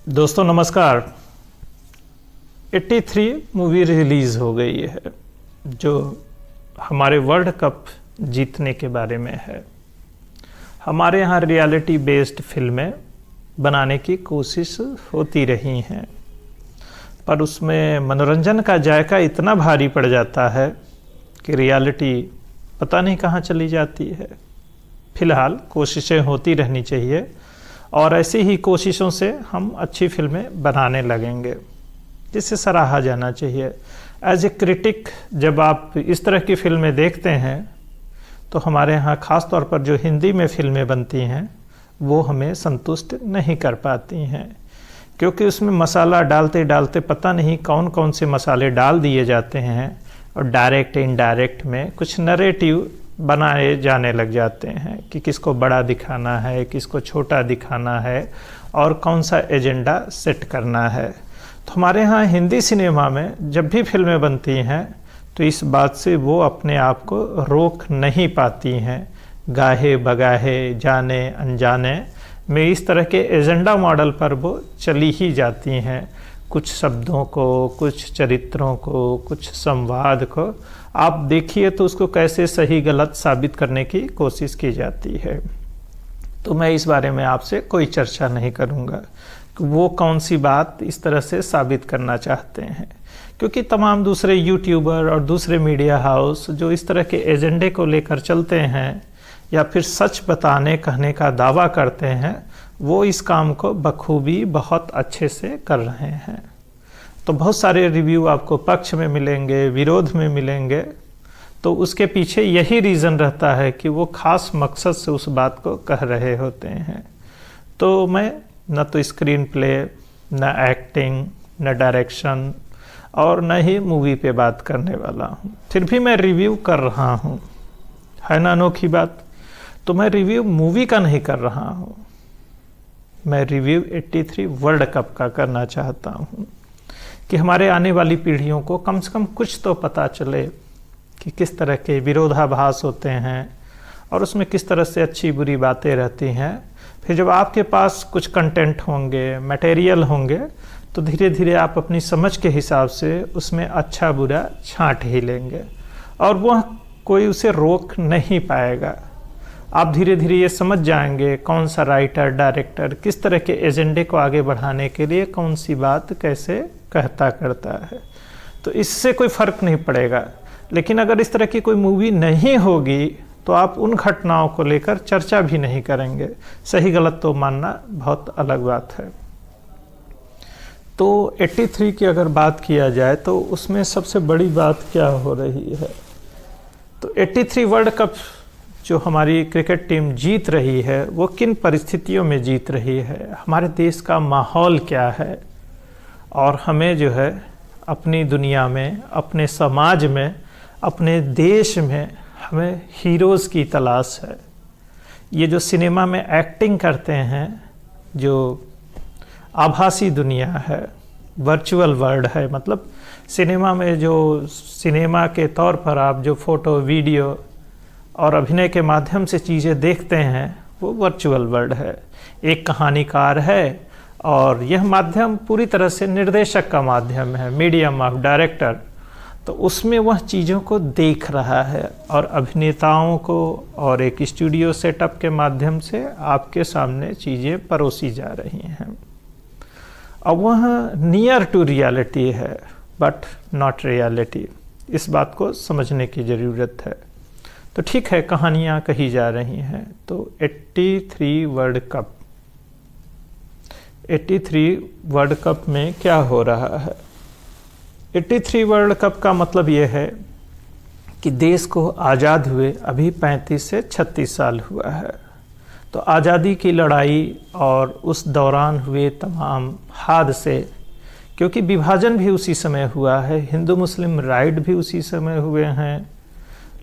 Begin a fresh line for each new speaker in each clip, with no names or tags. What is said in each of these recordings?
दोस्तों नमस्कार। 83 movie release हो गई है जो हमारे वर्ल्ड कप जीतने के बारे में है। हमारे यहाँ रियलिटी बेस्ड फिल्में बनाने की कोशिश होती रही हैं, पर उसमें मनोरंजन का जायका इतना भारी पड़ जाता है कि रियलिटी पता नहीं कहाँ चली जाती है। फिलहाल कोशिशें होती रहनी चाहिए और ऐसी ही कोशिशों से हम अच्छी फिल्में बनाने लगेंगे, जिसे सराहा जाना चाहिए। एज ए क्रिटिक जब आप इस तरह की फिल्में देखते हैं तो हमारे यहाँ ख़ास तौर पर जो हिंदी में फिल्में बनती हैं वो हमें संतुष्ट नहीं कर पाती हैं, क्योंकि उसमें मसाला डालते डालते पता नहीं कौन कौन से मसाले डाल दिए जाते हैं और डायरेक्ट इनडायरेक्ट में कुछ नरेटिव बनाए जाने लग जाते हैं कि किसको बड़ा दिखाना है, किसको छोटा दिखाना है और कौन सा एजेंडा सेट करना है। तो हमारे यहाँ हिंदी सिनेमा में जब भी फिल्में बनती हैं तो इस बात से वो अपने आप को रोक नहीं पाती हैं। गाहे बगाहे जाने अनजाने में इस तरह के एजेंडा मॉडल पर वो चली ही जाती हैं। कुछ शब्दों को, कुछ चरित्रों को, कुछ संवाद को आप देखिए तो उसको कैसे सही गलत साबित करने की कोशिश की जाती है। तो मैं इस बारे में आपसे कोई चर्चा नहीं करूँगा कि वो कौन सी बात इस तरह से साबित करना चाहते हैं, क्योंकि तमाम दूसरे यूट्यूबर और दूसरे मीडिया हाउस जो इस तरह के एजेंडे को लेकर चलते हैं या फिर सच बताने कहने का दावा करते हैं, वो इस काम को बखूबी बहुत अच्छे से कर रहे हैं। तो बहुत सारे रिव्यू आपको पक्ष में मिलेंगे, विरोध में मिलेंगे। तो उसके पीछे यही रीज़न रहता है कि वो ख़ास मकसद से उस बात को कह रहे होते हैं। तो मैं न तो स्क्रीन प्ले, न एक्टिंग, न डायरेक्शन और न ही मूवी पे बात करने वाला हूँ। फिर भी मैं रिव्यू कर रहा हूँ, है ना अनोखी बात। तो मैं रिव्यू मूवी का नहीं कर रहा हूँ, मैं रिव्यू 83 वर्ल्ड कप का करना चाहता हूँ कि हमारे आने वाली पीढ़ियों को कम से कम कुछ तो पता चले कि किस तरह के विरोधाभास होते हैं और उसमें किस तरह से अच्छी बुरी बातें रहती हैं। फिर जब आपके पास कुछ कंटेंट होंगे, मटेरियल होंगे, तो धीरे धीरे आप अपनी समझ के हिसाब से उसमें अच्छा बुरा छांट ही लेंगे और वह कोई उसे रोक नहीं पाएगा। आप धीरे धीरे ये समझ जाएंगे कौन सा राइटर, डायरेक्टर किस तरह के एजेंडे को आगे बढ़ाने के लिए कौन सी बात कैसे कहता करता है। तो इससे कोई फ़र्क नहीं पड़ेगा। लेकिन अगर इस तरह की कोई मूवी नहीं होगी तो आप उन घटनाओं को लेकर चर्चा भी नहीं करेंगे। सही गलत तो मानना बहुत अलग बात है। तो 83 की अगर बात किया जाए तो उसमें सबसे बड़ी बात क्या हो रही है, तो 83 वर्ल्ड कप जो हमारी क्रिकेट टीम जीत रही है वो किन परिस्थितियों में जीत रही है, हमारे देश का माहौल क्या है और हमें जो है अपनी दुनिया में, अपने समाज में, अपने देश में हमें हीरोज़ की तलाश है। ये जो सिनेमा में एक्टिंग करते हैं, जो आभासी दुनिया है, वर्चुअल वर्ल्ड है, मतलब सिनेमा में जो सिनेमा के तौर पर आप जो फ़ोटो, वीडियो और अभिनय के माध्यम से चीज़ें देखते हैं वो वर्चुअल वर्ल्ड है। एक कहानीकार है और यह माध्यम पूरी तरह से निर्देशक का माध्यम है, मीडियम ऑफ डायरेक्टर। तो उसमें वह चीज़ों को देख रहा है और अभिनेताओं को और एक स्टूडियो सेटअप के माध्यम से आपके सामने चीज़ें परोसी जा रही हैं। अब वह नियर टू रियलिटी है बट नॉट रियलिटी। इस बात को समझने की ज़रूरत है। तो ठीक है, कहानियाँ कही जा रही हैं। तो 83 वर्ल्ड कप, 83 वर्ल्ड कप में क्या हो रहा है। 83 वर्ल्ड कप का मतलब ये है कि देश को आज़ाद हुए अभी 35 से 36 साल हुआ है। तो आज़ादी की लड़ाई और उस दौरान हुए तमाम हादसे, क्योंकि विभाजन भी उसी समय हुआ है, हिंदू मुस्लिम राइट भी उसी समय हुए हैं,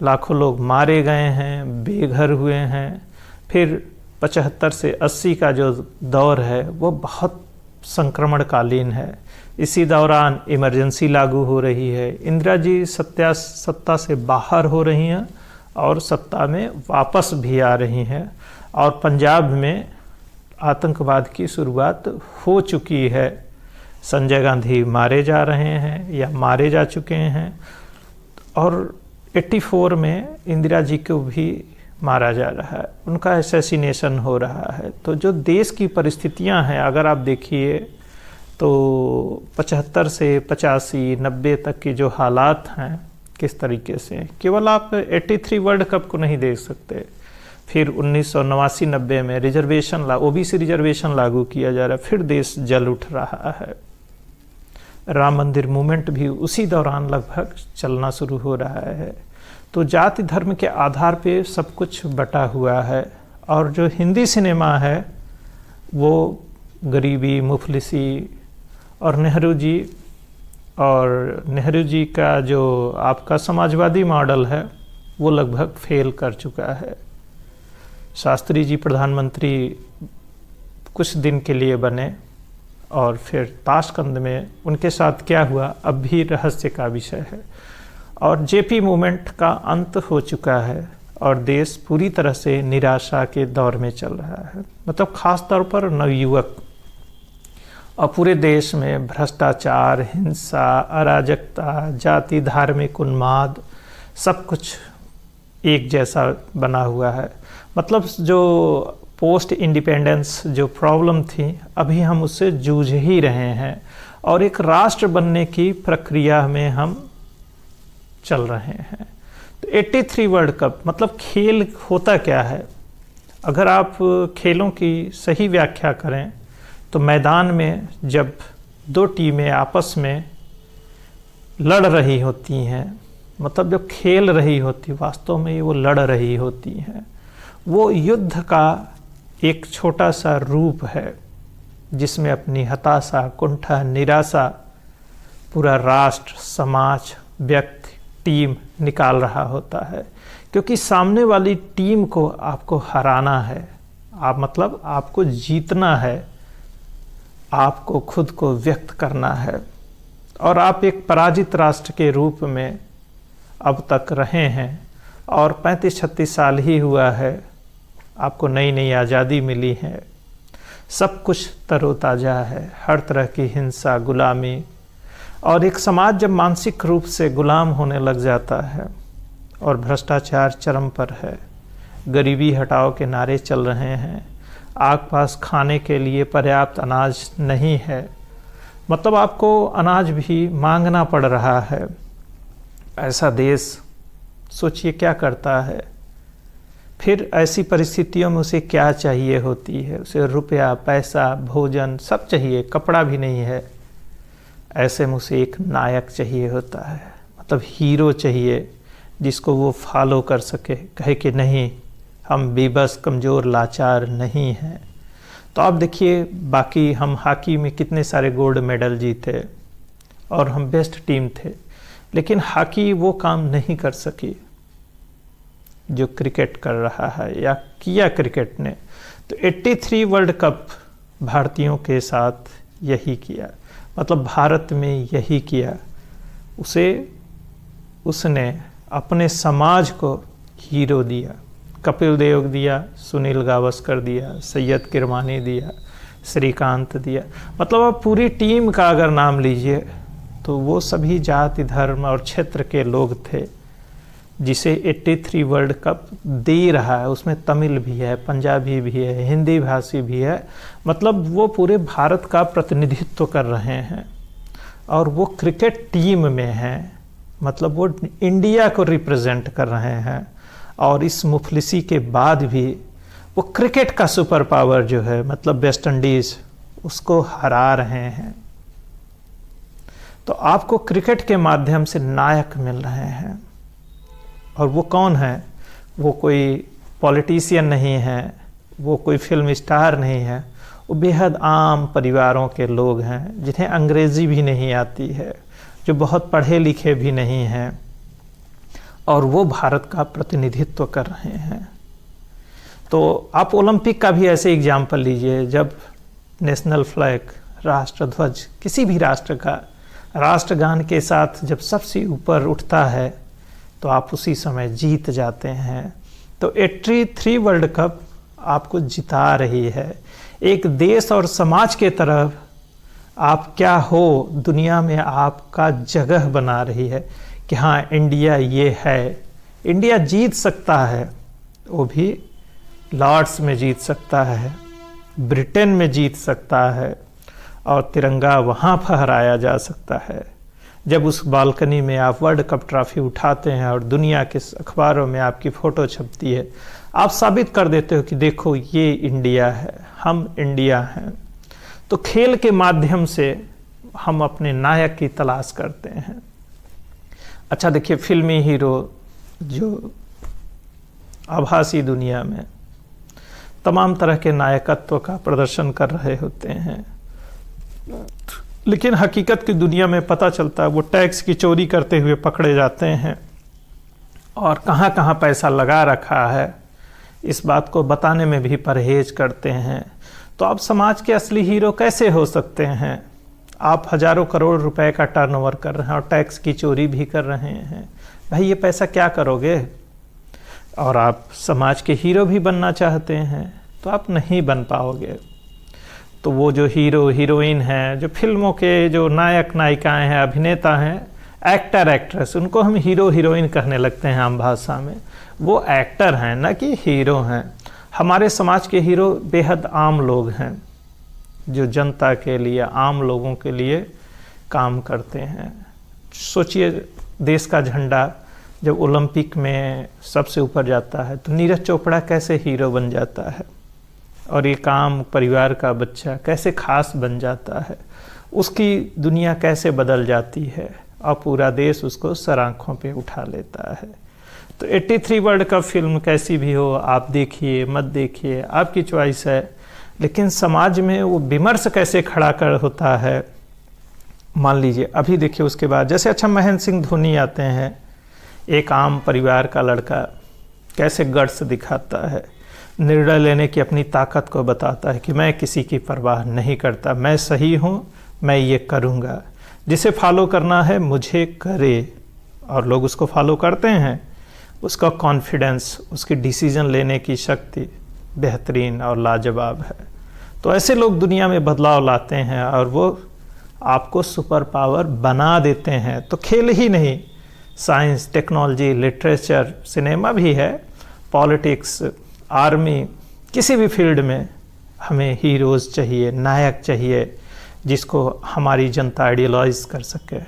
लाखों लोग मारे गए हैं, बेघर हुए हैं। फिर 75 से 80 का जो दौर है वो बहुत संक्रमणकालीन है। इसी दौरान इमरजेंसी लागू हो रही है, इंदिरा जी सत्ता से बाहर हो रही हैं और सत्ता में वापस भी आ रही हैं और पंजाब में आतंकवाद की शुरुआत हो चुकी है। संजय गांधी मारे जा रहे हैं या मारे जा चुके हैं, और 84 में इंदिरा जी को भी मारा जा रहा है, उनका असैसिनेशन हो रहा है। तो जो देश की परिस्थितियां हैं, अगर आप देखिए तो 75 से 85, 90 तक की जो हालात हैं किस तरीके से, केवल आप 83 वर्ल्ड कप को नहीं देख सकते। फिर 1989-90 में रिजर्वेशन ओबीसी रिजर्वेशन लागू किया जा रहा है, फिर देश जल उठ रहा है। राम मंदिर मूवमेंट भी उसी दौरान लगभग चलना शुरू हो रहा है। तो जाति धर्म के आधार पे सब कुछ बटा हुआ है। और जो हिंदी सिनेमा है वो गरीबी, मुफलिसी और नेहरू जी का जो आपका समाजवादी मॉडल है वो लगभग फेल कर चुका है। शास्त्री जी प्रधानमंत्री कुछ दिन के लिए बने और फिर ताशकंद में उनके साथ क्या हुआ अब भी रहस्य का विषय है। और जेपी मूवमेंट का अंत हो चुका है और देश पूरी तरह से निराशा के दौर में चल रहा है। मतलब खास तौर पर नवयुवक, और पूरे देश में भ्रष्टाचार, हिंसा, अराजकता, जाति, धार्मिक उन्माद, सब कुछ एक जैसा बना हुआ है। मतलब जो पोस्ट इंडिपेंडेंस जो प्रॉब्लम थी, अभी हम उससे जूझ ही रहे हैं और एक राष्ट्र बनने की प्रक्रिया में हम चल रहे हैं। तो 83 वर्ल्ड कप मतलब खेल होता क्या है? अगर आप खेलों की सही व्याख्या करें तो मैदान में जब दो टीमें आपस में लड़ रही होती हैं, मतलब जब खेल रही होती, वास्तव में वो लड़ रही होती हैं, वो युद्ध का एक छोटा सा रूप है जिसमें अपनी हताशा, कुंठा, निराशा पूरा राष्ट्र, समाज, व्यक्ति, टीम निकाल रहा होता है। क्योंकि सामने वाली टीम को आपको हराना है, मतलब आपको जीतना है, आपको खुद को व्यक्त करना है। और आप एक पराजित राष्ट्र के रूप में अब तक रहे हैं और 35-36 साल ही हुआ है, आपको नई नई आज़ादी मिली है, सब कुछ तरोताज़ा है, हर तरह की हिंसा, गुलामी, और एक समाज जब मानसिक रूप से गुलाम होने लग जाता है और भ्रष्टाचार चरम पर है, गरीबी हटाओ के नारे चल रहे हैं, आग पास खाने के लिए पर्याप्त अनाज नहीं है, मतलब आपको अनाज भी मांगना पड़ रहा है, ऐसा देश सोचिए क्या करता है। फिर ऐसी परिस्थितियों में उसे क्या चाहिए होती है? उसे रुपया, पैसा, भोजन सब चाहिए, कपड़ा भी नहीं है। ऐसे में उसे एक नायक चाहिए होता है, मतलब हीरो चाहिए जिसको वो फॉलो कर सके, कहे कि नहीं हम बेबस, कमज़ोर, लाचार नहीं हैं। तो आप देखिए बाकी हम हॉकी में कितने सारे गोल्ड मेडल जीते और हम बेस्ट टीम थे, लेकिन हॉकी वो काम नहीं कर सकी जो क्रिकेट कर रहा है या किया क्रिकेट ने। तो 83 वर्ल्ड कप भारतीयों के साथ यही किया, मतलब भारत में यही किया। उसने अपने समाज को हीरो दिया, कपिल देव दिया, सुनील गावस्कर दिया, सैयद किरमानी दिया, श्रीकांत दिया, मतलब आप पूरी टीम का अगर नाम लीजिए तो वो सभी जाति, धर्म और क्षेत्र के लोग थे जिसे 83 वर्ल्ड कप दे रहा है। उसमें तमिल भी है, पंजाबी भी है, हिंदी भाषी भी है, मतलब वो पूरे भारत का प्रतिनिधित्व कर रहे हैं और वो क्रिकेट टीम में हैं, मतलब वो इंडिया को रिप्रेजेंट कर रहे हैं। और इस मुफलिसी के बाद भी वो क्रिकेट का सुपर पावर जो है, मतलब वेस्ट इंडीज़, उसको हरा रहे हैं। तो आपको क्रिकेट के माध्यम से नायक मिल रहे हैं, और वो कौन है? वो कोई पॉलिटिशियन नहीं है, वो कोई फिल्म स्टार नहीं है, वो बेहद आम परिवारों के लोग हैं जिन्हें अंग्रेज़ी भी नहीं आती है, जो बहुत पढ़े लिखे भी नहीं हैं, और वो भारत का प्रतिनिधित्व कर रहे हैं। तो आप ओलंपिक का भी ऐसे एग्जाम्पल लीजिए, जब नेशनल फ्लैग, राष्ट्रध्वज, किसी भी राष्ट्र का राष्ट्रगान के साथ जब सबसे ऊपर उठता है तो आप उसी समय जीत जाते हैं। तो 83 वर्ल्ड कप आपको जिता रही है। एक देश और समाज के तरफ आप क्या हो, दुनिया में आपका जगह बना रही है कि हाँ इंडिया ये है। इंडिया जीत सकता है, वो भी लॉर्ड्स में जीत सकता है, ब्रिटेन में जीत सकता है, और तिरंगा वहाँ फहराया जा सकता है। जब उस बालकनी में आप वर्ल्ड कप ट्रॉफी उठाते हैं और दुनिया के अखबारों में आपकी फ़ोटो छपती है, आप साबित कर देते हो कि देखो ये इंडिया है, हम इंडिया हैं। तो खेल के माध्यम से हम अपने नायक की तलाश करते हैं। अच्छा देखिए, फिल्मी हीरो जो आभासी दुनिया में तमाम तरह के नायकत्व का प्रदर्शन कर रहे होते हैं, लेकिन हकीकत की दुनिया में पता चलता है वो टैक्स की चोरी करते हुए पकड़े जाते हैं और कहाँ कहाँ पैसा लगा रखा है इस बात को बताने में भी परहेज करते हैं। तो आप समाज के असली हीरो कैसे हो सकते हैं? आप हजारों करोड़ रुपए का टर्नओवर कर रहे हैं और टैक्स की चोरी भी कर रहे हैं। भाई ये पैसा क्या करोगे? और आप समाज के हीरो भी बनना चाहते हैं तो आप नहीं बन पाओगे। तो वो जो हीरो हीरोइन हैं, जो फिल्मों के जो नायक नायिकाएं हैं, अभिनेता हैं, एक्टर एक्ट्रेस, उनको हम हीरो हीरोइन कहने लगते हैं आम भाषा में। वो एक्टर हैं ना कि हीरो हैं। हमारे समाज के हीरो बेहद आम लोग हैं जो जनता के लिए, आम लोगों के लिए काम करते हैं। सोचिए, देश का झंडा जब ओलंपिक में सबसे ऊपर जाता है तो नीरज चोपड़ा कैसे हीरो बन जाता है और एक आम परिवार का बच्चा कैसे खास बन जाता है, उसकी दुनिया कैसे बदल जाती है और पूरा देश उसको सर आँखों पे उठा लेता है। तो 83 वर्ल्ड कप फिल्म कैसी भी हो, आप देखिए मत देखिए, आपकी चॉइस है, लेकिन समाज में वो विमर्श कैसे खड़ा कर होता है। मान लीजिए अभी देखिए, उसके बाद जैसे अच्छा महेंद्र सिंह धोनी आते हैं, एक आम परिवार का लड़का कैसे गट्स दिखाता है, निर्णय लेने की अपनी ताकत को बताता है कि मैं किसी की परवाह नहीं करता, मैं सही हूँ, मैं ये करूँगा, जिसे फॉलो करना है मुझे करे, और लोग उसको फॉलो करते हैं। उसका कॉन्फिडेंस, उसकी डिसीजन लेने की शक्ति बेहतरीन और लाजवाब है। तो ऐसे लोग दुनिया में बदलाव लाते हैं और वो आपको सुपर पावर बना देते हैं। तो खेल ही नहीं, साइंस, टेक्नोलॉजी, लिटरेचर, सिनेमा भी है, पॉलिटिक्स, आर्मी, किसी भी फील्ड में हमें हीरोज़ चाहिए, नायक चाहिए जिसको हमारी जनता आइडियलाइज कर सके।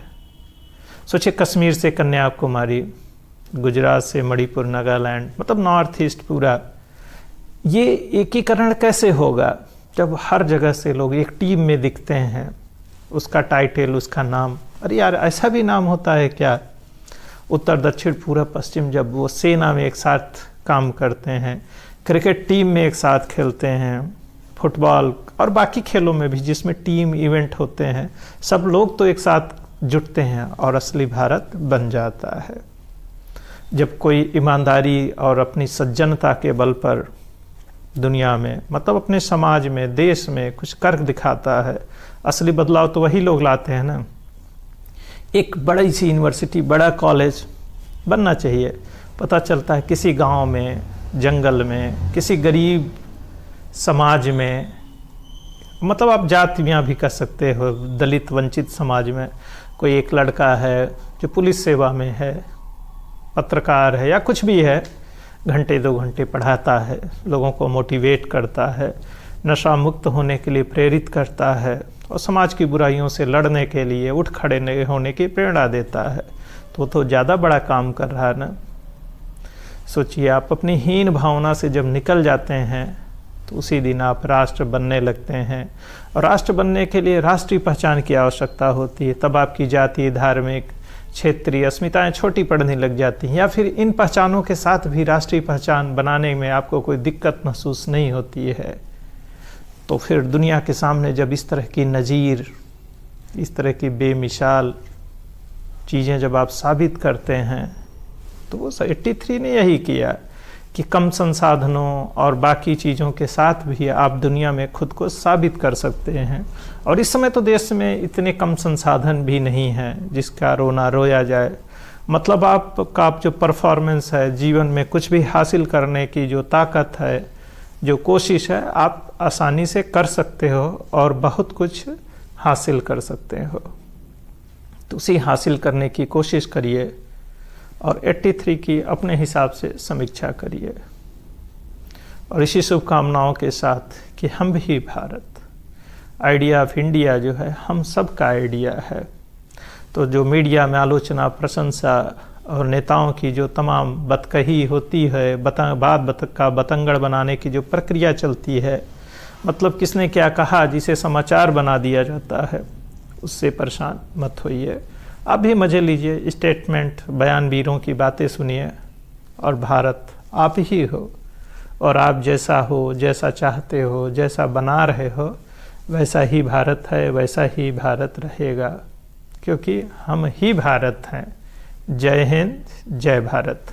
सोचिए, कश्मीर से कन्याकुमारी, गुजरात से मणिपुर, नागालैंड, मतलब नॉर्थ ईस्ट पूरा, ये एकीकरण कैसे होगा जब हर जगह से लोग एक टीम में दिखते हैं? उसका टाइटल, उसका नाम, अरे यार ऐसा भी नाम होता है क्या? उत्तर दक्षिण पूर्व पश्चिम, जब वो सेना में एक साथ काम करते हैं, क्रिकेट टीम में एक साथ खेलते हैं, फुटबॉल और बाकी खेलों में भी जिसमें टीम इवेंट होते हैं, सब लोग तो एक साथ जुटते हैं और असली भारत बन जाता है। जब कोई ईमानदारी और अपनी सज्जनता के बल पर दुनिया में, मतलब अपने समाज में, देश में कुछ कर दिखाता है, असली बदलाव तो वही लोग लाते हैं ना। एक बड़ी सी यूनिवर्सिटी, बड़ा कॉलेज बनना चाहिए, पता चलता है किसी गांव में, जंगल में, किसी गरीब समाज में, मतलब आप जातियाँ भी कर सकते हो, दलित वंचित समाज में कोई एक लड़का है जो पुलिस सेवा में है, पत्रकार है या कुछ भी है, घंटे 2 घंटे पढ़ाता है, लोगों को मोटिवेट करता है, नशा मुक्त होने के लिए प्रेरित करता है और समाज की बुराइयों से लड़ने के लिए उठ खड़े होने की प्रेरणा देता है, तो ज़्यादा बड़ा काम कर रहा है ना। सोचिए, आप अपनी हीन भावना से जब निकल जाते हैं तो उसी दिन आप राष्ट्र बनने लगते हैं, और राष्ट्र बनने के लिए राष्ट्रीय पहचान की आवश्यकता होती है। तब आपकी जातीय, धार्मिक, क्षेत्रीय अस्मिताएं छोटी पड़ने लग जाती हैं, या फिर इन पहचानों के साथ भी राष्ट्रीय पहचान बनाने में आपको कोई दिक्कत महसूस नहीं होती है। तो फिर दुनिया के सामने जब इस तरह की नज़ीर, इस तरह की बेमिसाल चीज़ें जब आप साबित करते हैं, तो वो 83 ने यही किया कि कम संसाधनों और बाकी चीज़ों के साथ भी आप दुनिया में खुद को साबित कर सकते हैं। और इस समय तो देश में इतने कम संसाधन भी नहीं हैं जिसका रोना रोया जाए। मतलब आपका जो परफॉर्मेंस है, जीवन में कुछ भी हासिल करने की जो ताकत है, जो कोशिश है आप आसानी से कर सकते हो और बहुत कुछ हासिल कर सकते हो। तो उसी हासिल करने की कोशिश करिए और 83 की अपने हिसाब से समीक्षा करिए। और इसी शुभकामनाओं के साथ कि हम भी भारत, आइडिया ऑफ इंडिया जो है हम सब का आइडिया है। तो जो मीडिया में आलोचना, प्रशंसा और नेताओं की जो तमाम बतकही होती है, बात का बतंगड़ बनाने की जो प्रक्रिया चलती है, मतलब किसने क्या कहा जिसे समाचार बना दिया जाता है, उससे परेशान मत होइए। आप भी मज़े लीजिए, स्टेटमेंट बयानवीरों की बातें सुनिए। और भारत आप ही हो और आप जैसा हो, जैसा चाहते हो, जैसा बना रहे हो, वैसा ही भारत है, वैसा ही भारत रहेगा, क्योंकि हम ही भारत हैं। जय हिंद, जय भारत।